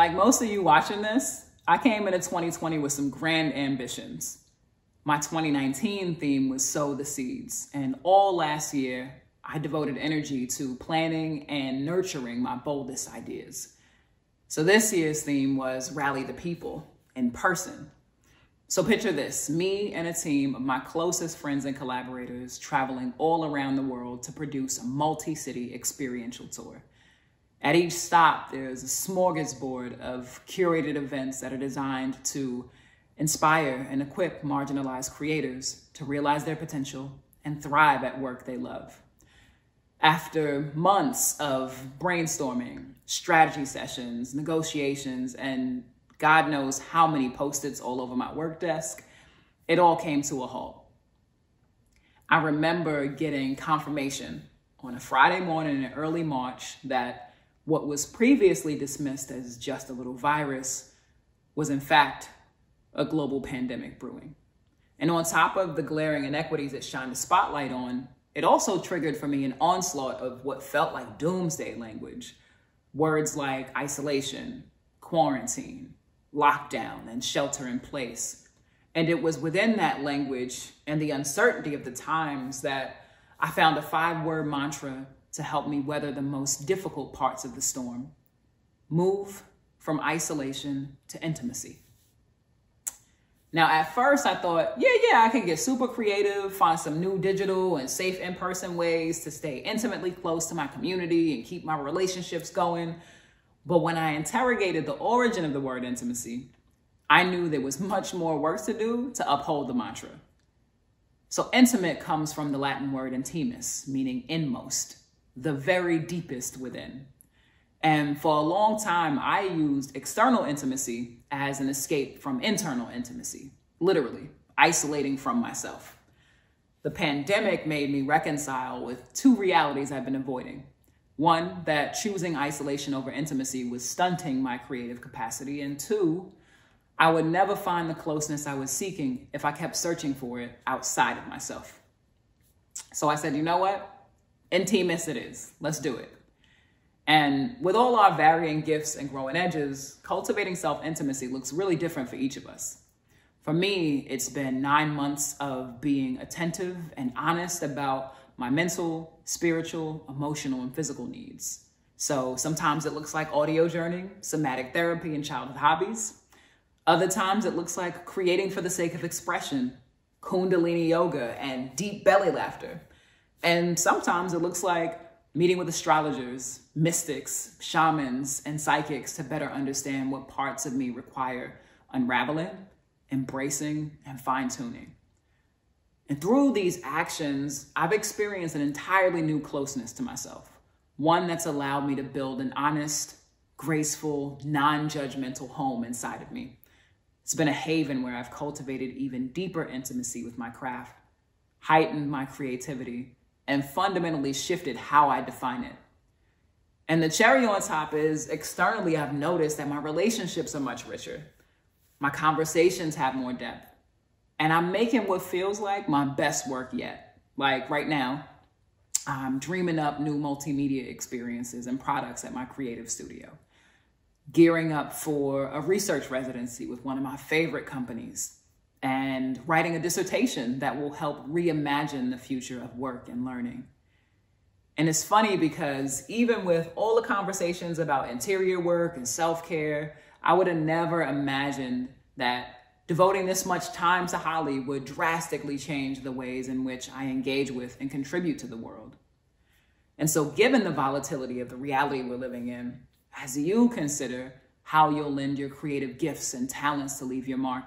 like most of you watching this, I came into 2020 with some grand ambitions. My 2019 theme was sow the seeds, and all last year, I devoted energy to planning and nurturing my boldest ideas. So this year's theme was rally the people in person. So picture this, me and a team of my closest friends and collaborators traveling all around the world to produce a multi-city experiential tour. At each stop, there's a smorgasbord of curated events that are designed to inspire and equip marginalized creators to realize their potential and thrive at work they love. After months of brainstorming, strategy sessions, negotiations, and God knows how many Post-its all over my work desk, it all came to a halt. I remember getting confirmation on a Friday morning in early March that what was previously dismissed as just a little virus was in fact a global pandemic brewing. And on top of the glaring inequities it shined a spotlight on, it also triggered for me an onslaught of what felt like doomsday language. Words like isolation, quarantine, lockdown, and shelter in place. And it was within that language and the uncertainty of the times that I found a 5-word mantra to help me weather the most difficult parts of the storm. Move from isolation to intimacy. Now, at first I thought, yeah, I can get super creative, find some new digital and safe in-person ways to stay intimately close to my community and keep my relationships going. But when I interrogated the origin of the word intimacy, I knew there was much more work to do to uphold the mantra. So intimate comes from the Latin word intimus, meaning inmost, the very deepest within. And for a long time, I used external intimacy as an escape from internal intimacy, literally isolating from myself. The pandemic made me reconcile with 2 realities I've been avoiding. One, that choosing isolation over intimacy was stunting my creative capacity. And 2, I would never find the closeness I was seeking if I kept searching for it outside of myself. So I said, you know what? Intimus it is. Let's do it. And with all our varying gifts and growing edges, cultivating self-intimacy looks really different for each of us. For me, it's been 9 months of being attentive and honest about my mental, spiritual, emotional, and physical needs. So sometimes it looks like audio journeying, somatic therapy, and childhood hobbies. Other times it looks like creating for the sake of expression, Kundalini yoga, and deep belly laughter. And sometimes it looks like meeting with astrologers, mystics, shamans, and psychics to better understand what parts of me require unraveling, embracing, and fine-tuning. And through these actions, I've experienced an entirely new closeness to myself, one that's allowed me to build an honest, graceful, non-judgmental home inside of me. It's been a haven where I've cultivated even deeper intimacy with my craft, heightened my creativity, and fundamentally shifted how I define it. And the cherry on top is, externally, I've noticed that my relationships are much richer. My conversations have more depth. And I'm making what feels like my best work yet. Like right now, I'm dreaming up new multimedia experiences and products at my creative studio, gearing up for a research residency with one of my favorite companies, and writing a dissertation that will help reimagine the future of work and learning. And it's funny because even with all the conversations about interior work and self-care, I would have never imagined that devoting this much time to Holley would drastically change the ways in which I engage with and contribute to the world. And so given the volatility of the reality we're living in, as you consider how you'll lend your creative gifts and talents to leave your mark,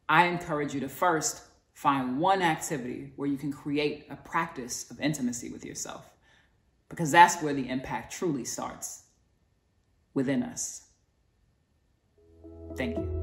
I encourage you to first find one activity where you can create a practice of intimacy with yourself, because that's where the impact truly starts, within us. Thank you.